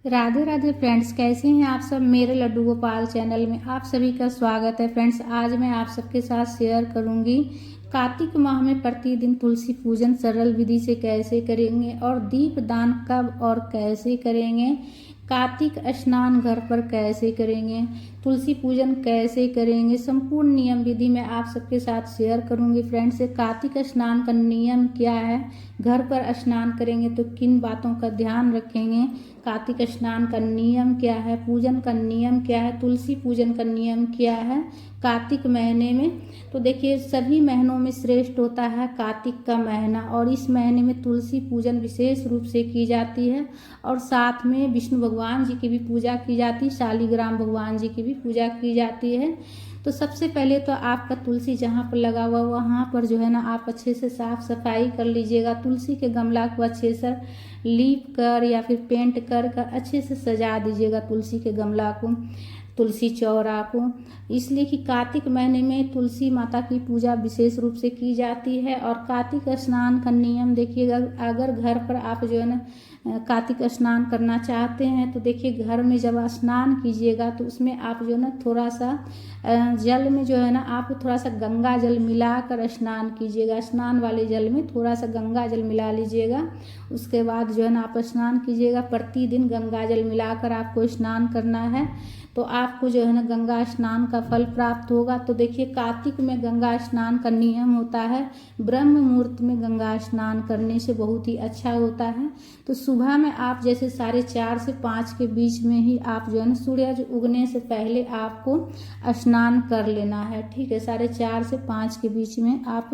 Radhe Radhe friends, कैसे हैं आप सब। मेरे लड्डू गोपाल चैनल में आप सभी का स्वागत है। फ्रेंड्स, आज मैं आप सबके साथ शेयर करूंगी कार्तिक माह में प्रतिदिन तुलसी पूजन सरल विधि से कैसे करेंगे और दीप दान कब और कैसे करेंगे, कार्तिक स्नान घर पर कैसे करेंगे, तुलसी पूजन कैसे करेंगे, संपूर्ण नियम विधि मैं आप सबके साथ शेयर करूंगी। फ्रेंड्स, कार्तिक स्नान का नियम क्या है, घर पर स्नान करेंगे तो किन बातों का ध्यान रखेंगे, कार्तिक स्नान का नियम क्या है, पूजन का नियम क्या है, तुलसी पूजन का नियम क्या है कार्तिक महीने में। तो देखिए, सभी महीनों में श्रेष्ठ होता है कार्तिक का महीना और इस महीने में तुलसी पूजन विशेष रूप से की जाती है और साथ में विष्णु भगवान जी की भी पूजा की जाती है, शालिग्राम भगवान जी की भी पूजा की जाती है। तो सबसे पहले तो आपका तुलसी जहाँ पर लगा हुआ वहाँ पर जो है ना, आप अच्छे से साफ सफाई कर लीजिएगा। तुलसी के गमला को अच्छे से लीप कर या फिर पेंट कर अच्छे से सजा दीजिएगा तुलसी के गमला को, तुलसी चौरा को। इसलिए कि कार्तिक महीने में तुलसी माता की पूजा विशेष रूप से की जाती है। और कार्तिक स्नान का नियम देखिएगा, अगर घर पर आप जो है ना कार्तिक स्नान करना चाहते हैं तो देखिए, घर में जब स्नान कीजिएगा तो उसमें आप जो है ना थोड़ा सा जल में जो है ना आप थोड़ा सा गंगा जल मिलाकर स्नान कीजिएगा। स्नान वाले जल में थोड़ा सा गंगा जल मिला लीजिएगा। उसके बाद जो है ना आप स्नान कीजिएगा। प्रतिदिन गंगा जल मिलाकर आपको स्नान करना है तो आपको जो है ना गंगा स्नान का फल प्राप्त होगा। तो देखिए, कार्तिक में गंगा स्नान का नियम होता है, ब्रह्म मुहूर्त में गंगा स्नान करने से बहुत ही अच्छा होता है। तो सुबह में आप जैसे 4:30 से 5 के बीच में ही आप जो है ना सूर्य उगने से पहले आपको स्नान कर लेना है। ठीक है, 4:30 से 5 के बीच में आप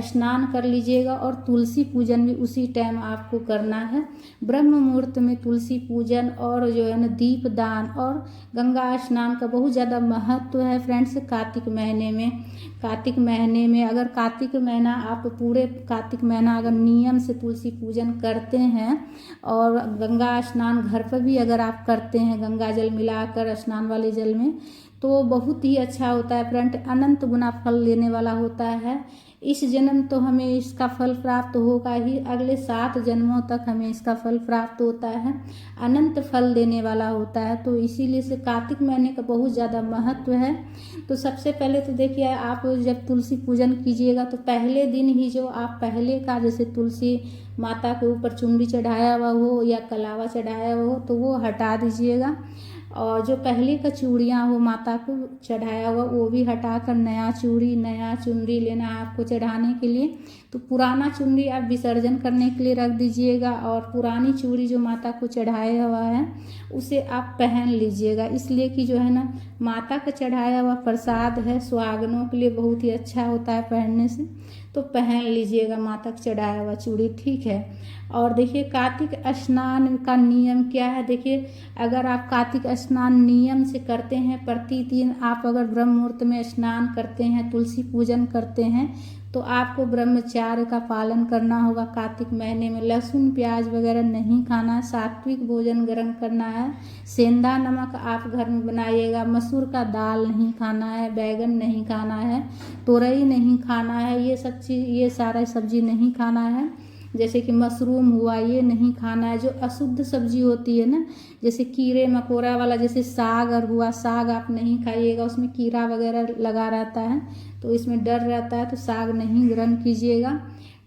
स्नान कर लीजिएगा और तुलसी पूजन भी उसी टाइम आपको करना है। ब्रह्म मुहूर्त में तुलसी पूजन और जो है ना दीप दान और गंगा स्नान का बहुत ज़्यादा महत्व है फ्रेंड्स कार्तिक महीने में। कार्तिक महीने में अगर कार्तिक महीना आप पूरे कार्तिक महीना अगर नियम से तुलसी पूजन करते हैं और गंगा स्नान घर पर भी अगर आप करते हैं गंगा जल मिलाकर स्नान वाले जल में, तो बहुत ही अच्छा होता है फ्रेंड, अनंत गुना फल देने वाला होता है। इस जन्म तो हमें इसका फल प्राप्त होगा ही, अगले 7 जन्मों तक हमें इसका फल प्राप्त होता है, अनंत फल देने वाला होता है। तो इसीलिए से कार्तिक महीने का बहुत ज़्यादा महत्व है। तो सबसे पहले तो देखिए, आप जब तुलसी पूजन कीजिएगा तो पहले दिन ही जो आप पहले का जैसे तुलसी माता के ऊपर चुनरी चढ़ाया हुआ हो या कलावा चढ़ाया हुआ हो तो वो हटा दीजिएगा और जो पहले का चूड़ियाँ हो माता को चढ़ाया हुआ वो भी हटाकर नया चूड़ी नया चुनरी लेना है आपको चढ़ाने के लिए। तो पुराना चुनरी आप विसर्जन करने के लिए रख दीजिएगा और पुरानी चूड़ी जो माता को चढ़ाया हुआ है उसे आप पहन लीजिएगा। इसलिए कि जो है ना माता का चढ़ाया हुआ प्रसाद है, सुहागनों के लिए बहुत ही अच्छा होता है पहनने से, तो पहन लीजिएगा माता का चढ़ाया हुआ चूड़ी। ठीक है। और देखिए, कार्तिक स्नान का नियम क्या है। देखिए, अगर आप कार्तिक स्नान नियम से करते हैं, प्रतिदिन आप अगर ब्रह्म मुहूर्त में स्नान करते हैं, तुलसी पूजन करते हैं, तो आपको ब्रह्मचार्य का पालन करना होगा। कार्तिक महीने में लहसुन प्याज वगैरह नहीं खाना है, सात्विक भोजन ग्रहण करना है, सेंधा नमक आप घर में बनाइएगा, मसूर का दाल नहीं खाना है, बैगन नहीं खाना है, तोरई नहीं खाना है, ये सब चीज़ ये सारा सब्जी नहीं खाना है। जैसे कि मशरूम हुआ ये नहीं खाना है। जो अशुद्ध सब्जी होती है ना, जैसे कीड़े मकोड़ा वाला, जैसे साग और हुआ, साग आप नहीं खाइएगा, उसमें कीड़ा वगैरह लगा रहता है तो इसमें डर रहता है, तो साग नहीं ग्रहण कीजिएगा।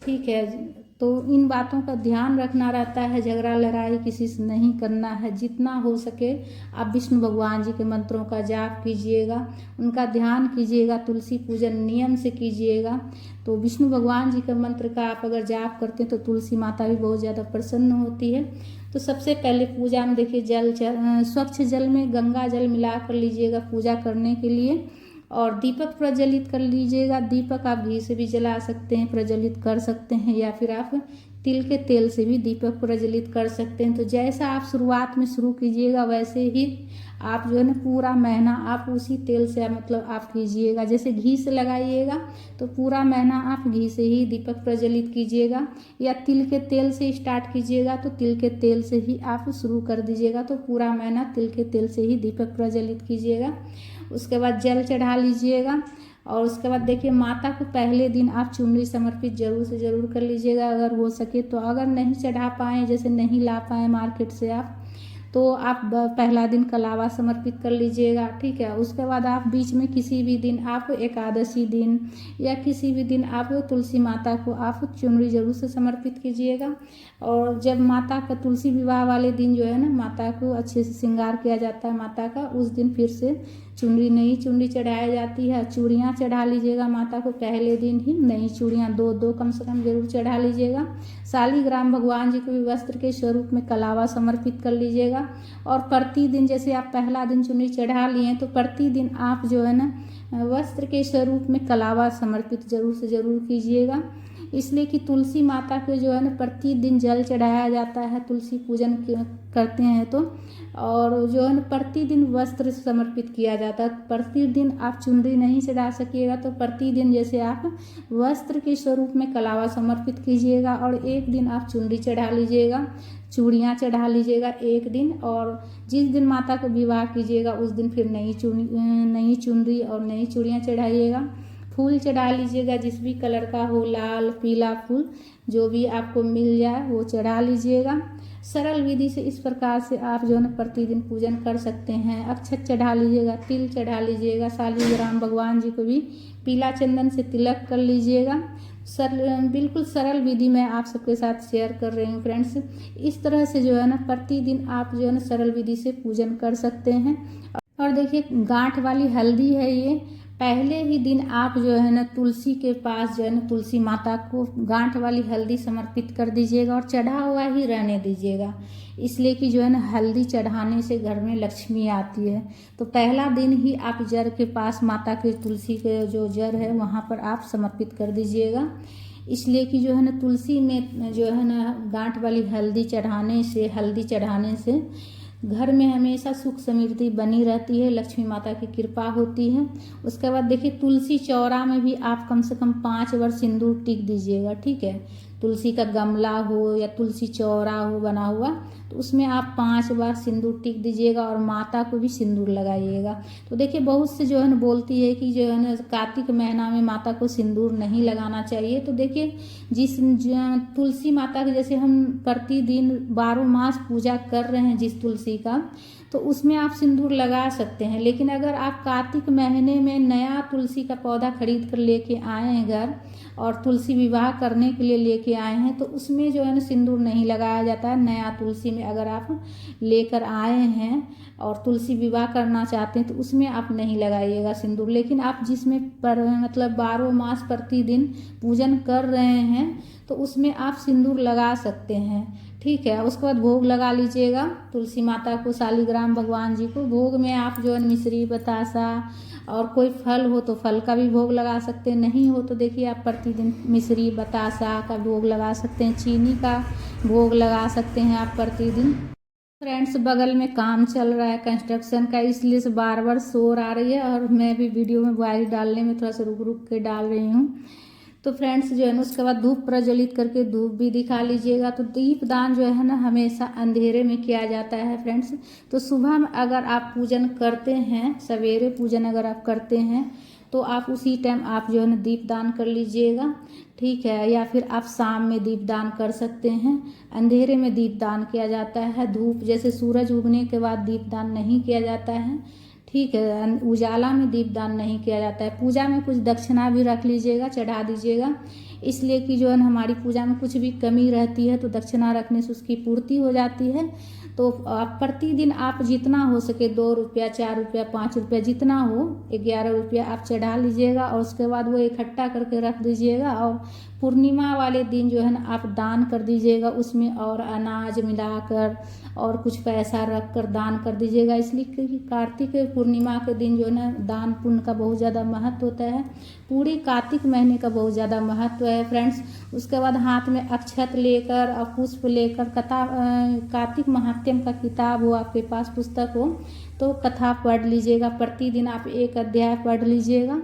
ठीक है। तो इन बातों का ध्यान रखना रहता है, झगड़ा लड़ाई किसी से नहीं करना है। जितना हो सके आप विष्णु भगवान जी के मंत्रों का जाप कीजिएगा, उनका ध्यान कीजिएगा, तुलसी पूजन नियम से कीजिएगा। तो विष्णु भगवान जी के मंत्र का आप अगर जाप करते हैं तो तुलसी माता भी बहुत ज़्यादा प्रसन्न होती है। तो सबसे पहले पूजा में देखिए, स्वच्छ जल में गंगा जल मिला कर लीजिएगा पूजा करने के लिए और दीपक प्रज्वलित कर लीजिएगा। दीपक आप घी से भी जला सकते हैं, प्रज्वलित कर सकते हैं, या फिर आप तिल के तेल से भी दीपक प्रज्वलित कर सकते हैं। तो जैसा आप शुरुआत में शुरू कीजिएगा वैसे ही आप जो है ना पूरा महीना आप उसी तेल से मतलब आप कीजिएगा। जैसे घी से लगाइएगा तो पूरा महीना आप घी से ही दीपक प्रज्वलित कीजिएगा, या तिल के तेल से स्टार्ट कीजिएगा तो तिल के तेल से ही आप शुरू कर दीजिएगा। तो पूरा महीना तिल के तेल से ही दीपक प्रज्वलित कीजिएगा। उसके बाद जल चढ़ा लीजिएगा और उसके बाद देखिए, माता को पहले दिन आप चुनरी समर्पित जरूर से ज़रूर कर लीजिएगा अगर हो सके तो। अगर नहीं चढ़ा पाएँ, जैसे नहीं ला पाएँ मार्केट से आप, तो आप पहला दिन कलावा समर्पित कर लीजिएगा, ठीक है। उसके बाद आप बीच में किसी भी दिन आप एकादशी दिन या किसी भी दिन आप तुलसी माता को आप चुनरी जरूर से समर्पित कीजिएगा। और जब माता का तुलसी विवाह वाले दिन जो है ना, माता को अच्छे से श्रृंगार किया जाता है माता का, उस दिन फिर से चुनरी नई चुनरी चढ़ाई जाती है। चूड़ियाँ चढ़ा लीजिएगा माता को पहले दिन ही, नई चूड़ियाँ दो दो कम से कम जरूर चढ़ा लीजिएगा। शालिग्राम भगवान जी को भी वस्त्र के स्वरूप में कलावा समर्पित कर लीजिएगा। और प्रतिदिन जैसे आप पहला दिन चुनरी चढ़ा लिए तो प्रतिदिन आप जो है ना वस्त्र के स्वरूप में कलावा समर्पित जरूर से जरूर कीजिएगा। इसलिए कि तुलसी माता के जो है ना प्रतिदिन जल चढ़ाया जाता है, तुलसी पूजन करते हैं तो, और जो है ना प्रतिदिन वस्त्र समर्पित किया जाता है। प्रतिदिन आप चुनरी नहीं चढ़ा सकिएगा तो प्रतिदिन जैसे आप वस्त्र के स्वरूप में कलावा समर्पित कीजिएगा और एक दिन आप चुनरी चढ़ा लीजिएगा, चूड़ियाँ चढ़ा लीजिएगा एक दिन। और जिस दिन माता को विवाह कीजिएगा उस दिन फिर नई चुनरी और नई चूड़ियाँ चढ़ाइएगा। फूल चढ़ा लीजिएगा जिस भी कलर का हो, लाल पीला फूल जो भी आपको मिल जाए वो चढ़ा लीजिएगा। सरल विधि से इस प्रकार से आप जो है प्रतिदिन पूजन कर सकते हैं। अक्षत चढ़ा लीजिएगा, तिल चढ़ा लीजिएगा, शालिग्राम भगवान जी को भी पीला चंदन से तिलक कर लीजिएगा। बिल्कुल सरल विधि मैं आप सबके साथ शेयर कर रही हूँ फ्रेंड्स। इस तरह से जो है ना प्रतिदिन आप जो है ना सरल विधि से पूजन कर सकते हैं। और देखिए गांठ वाली हल्दी है ये, पहले ही दिन आप जो है ना तुलसी के पास जो है ना तुलसी माता को गांठ वाली हल्दी समर्पित कर दीजिएगा और चढ़ा हुआ ही रहने दीजिएगा। इसलिए कि जो है ना हल्दी चढ़ाने से घर में लक्ष्मी आती है। तो पहला दिन ही आप जड़ के पास माता के तुलसी के जो जड़ है वहाँ पर आप समर्पित कर दीजिएगा। इसलिए कि जो है ना तुलसी में जो है ना गांठ वाली हल्दी चढ़ाने से घर में हमेशा सुख समृद्धि बनी रहती है, लक्ष्मी माता की कृपा होती है। उसके बाद देखिए तुलसी चौरा में भी आप कम से कम 5 बार सिंदूर टिक दीजिएगा, ठीक है। तुलसी का गमला हो या तुलसी चौरा हो बना हुआ तो उसमें आप 5 बार सिंदूर टिक दीजिएगा और माता को भी सिंदूर लगाइएगा। तो देखिए बहुत से जो है ना बोलती है कि जो है ना कार्तिक महीना में माता को सिंदूर नहीं लगाना चाहिए। तो देखिए जिस तुलसी माता के जैसे हम प्रतिदिन 12 मास पूजा कर रहे हैं जिस तुलसी का, तो उसमें आप सिंदूर लगा सकते हैं। लेकिन अगर आप कार्तिक महीने में नया तुलसी का पौधा खरीद कर लेके आए हैं घर और तुलसी विवाह करने के लिए लेके आए हैं तो उसमें जो है ना सिंदूर नहीं लगाया जाता है। नया तुलसी में अगर आप लेकर आए हैं और तुलसी विवाह करना चाहते हैं तो उसमें आप नहीं लगाइएगा सिंदूर। लेकिन आप जिसमें मतलब 12 मास प्रतिदिन पूजन कर रहे हैं तो उसमें आप सिंदूर लगा सकते हैं, ठीक है। उसके बाद भोग लगा लीजिएगा तुलसी माता को, शालिग्राम भगवान जी को। भोग में आप जो है मिश्री बतासा और कोई फल हो तो फल का भी भोग लगा सकते हैं, नहीं हो तो देखिए आप प्रतिदिन मिश्री बतासा का भोग लगा सकते हैं, चीनी का भोग लगा सकते हैं आप प्रतिदिन। फ्रेंड्स बगल में काम चल रहा है कंस्ट्रक्शन का, इसलिए से बार बार शोर आ रही है और मैं भी वीडियो में वॉइस डालने में थोड़ा सा रुक रुक के डाल रही हूँ। तो फ्रेंड्स जो है ना उसके बाद धूप प्रज्वलित करके धूप भी दिखा लीजिएगा। तो दीप दान जो है ना हमेशा अंधेरे में किया जाता है फ्रेंड्स। तो सुबह में अगर आप पूजन करते हैं, सवेरे पूजन अगर आप करते हैं तो आप उसी टाइम आप जो है ना दीप दान कर लीजिएगा, ठीक है। या फिर आप शाम में दीप दान कर सकते हैं। अंधेरे में दीप दान किया जाता है, धूप जैसे सूरज उगने के बाद दीप दान नहीं किया जाता है, ठीक है। उजाला में दीपदान नहीं किया जाता है। पूजा में कुछ दक्षिणा भी रख लीजिएगा, चढ़ा दीजिएगा। इसलिए कि जो है हमारी पूजा में कुछ भी कमी रहती है तो दक्षिणा रखने से उसकी पूर्ति हो जाती है। तो आप प्रतिदिन आप जितना हो सके 2 रुपया 4 रुपया 5 रुपया जितना हो 11 रुपया आप चढ़ा लीजिएगा और उसके बाद वो इकट्ठा करके रख दीजिएगा। और पूर्णिमा वाले दिन जो है ना आप दान कर दीजिएगा उसमें, और अनाज मिलाकर और कुछ पैसा रख कर दान कर दीजिएगा। इसलिए कि कार्तिक पूर्णिमा के दिन जो है ना दान पुण्य का बहुत ज़्यादा महत्व होता है, पूरे कार्तिक महीने का बहुत ज़्यादा महत्व है फ्रेंड्स। उसके बाद हाथ में अक्षत लेकर और पुष्प लेकर कथा कार्तिक महात्म्य का किताब हो आपके पास, पुस्तक हो तो कथा पढ़ लीजिएगा। प्रतिदिन आप 1 अध्याय पढ़ लीजिएगा,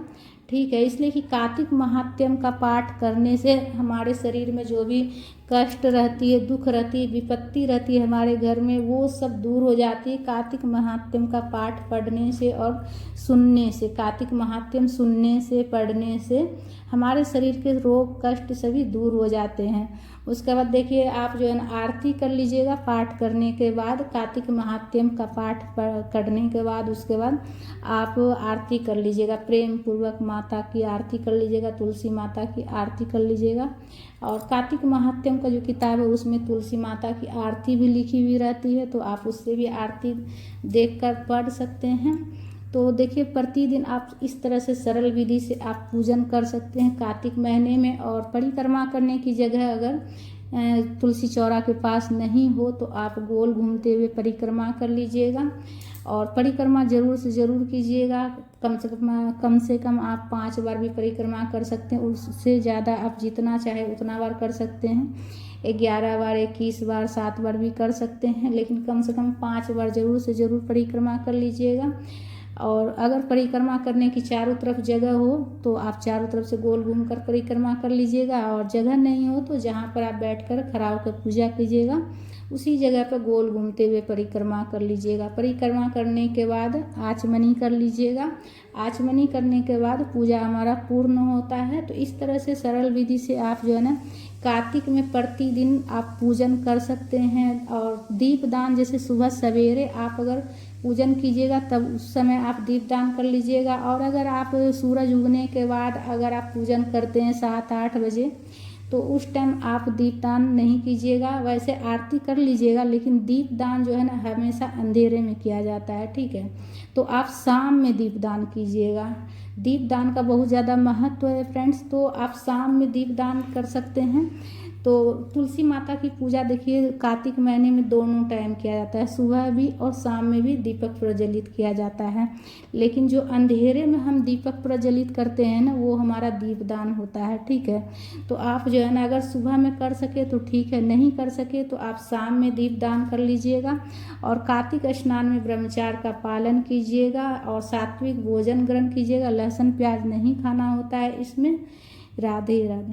ठीक है। इसलिए कि कार्तिक महात्म्य का पाठ करने से हमारे शरीर में जो भी कष्ट रहती है, दुख रहती है, विपत्ति रहती है हमारे घर में, वो सब दूर हो जाती है कार्तिक महात्म्य का पाठ पढ़ने से और सुनने से। कार्तिक महात्म्य सुनने से, पढ़ने से हमारे शरीर के रोग कष्ट सभी दूर हो जाते हैं। उसके बाद देखिए आप जो है ना आरती कर लीजिएगा पाठ करने के बाद। कार्तिक महात्म्य का पाठ करने के बाद उसके बाद आप आरती कर लीजिएगा, प्रेम पूर्वक माता की आरती कर लीजिएगा, तुलसी माता की आरती कर लीजिएगा। और कार्तिक महात्म्य का जो किताब है उसमें तुलसी माता की आरती भी लिखी हुई रहती है, तो आप उससे भी आरती देखकर पढ़ सकते हैं। तो देखिए प्रतिदिन आप इस तरह से सरल विधि से आप पूजन कर सकते हैं कार्तिक महीने में। और परिक्रमा करने की जगह अगर तुलसी चौरा के पास नहीं हो तो आप गोल घूमते हुए परिक्रमा कर लीजिएगा। और परिक्रमा ज़रूर से ज़रूर कीजिएगा, कम से कम आप 5 बार भी परिक्रमा कर सकते हैं, उससे ज़्यादा आप जितना चाहे उतना बार कर सकते हैं। 11 बार, 21 बार, 7 बार भी कर सकते हैं, लेकिन कम से कम 5 बार ज़रूर से ज़रूर परिक्रमा कर लीजिएगा। और अगर परिक्रमा करने की चारों तरफ जगह हो तो आप चारों तरफ से गोल घूमकर परिक्रमा कर लीजिएगा। और जगह नहीं हो तो जहाँ पर आप बैठकर खड़ा होकर पूजा कीजिएगा उसी जगह पर गोल घूमते हुए परिक्रमा कर लीजिएगा। परिक्रमा करने के बाद आचमनी कर लीजिएगा। आचमनी करने के बाद पूजा हमारा पूर्ण होता है। तो इस तरह से सरल विधि से आप जो है ना कार्तिक में प्रतिदिन आप पूजन कर सकते हैं। और दीपदान जैसे सुबह सवेरे आप अगर पूजन कीजिएगा तब उस समय आप दीपदान कर लीजिएगा। और अगर आप सूरज उगने के बाद अगर आप पूजन करते हैं 7-8 बजे तो उस टाइम आप दीपदान नहीं कीजिएगा। वैसे आरती कर लीजिएगा लेकिन दीपदान जो है ना हमेशा अंधेरे में किया जाता है, ठीक है। तो आप शाम में दीपदान कीजिएगा। दीपदान का बहुत ज़्यादा महत्व है फ्रेंड्स, तो आप शाम में दीपदान कर सकते हैं। तो तुलसी माता की पूजा देखिए कार्तिक महीने में दोनों टाइम किया जाता है, सुबह भी और शाम में भी दीपक प्रज्वलित किया जाता है। लेकिन जो अंधेरे में हम दीपक प्रज्वलित करते हैं ना वो हमारा दीपदान होता है, ठीक है। तो आप जो है ना अगर सुबह में कर सके तो ठीक है, नहीं कर सके तो आप शाम में दीपदान कर लीजिएगा। और कार्तिक स्नान में ब्रह्मचार्य का पालन कीजिएगा और सात्विक भोजन ग्रहण कीजिएगा। लहसुन प्याज नहीं खाना होता है इसमें। राधे राधे।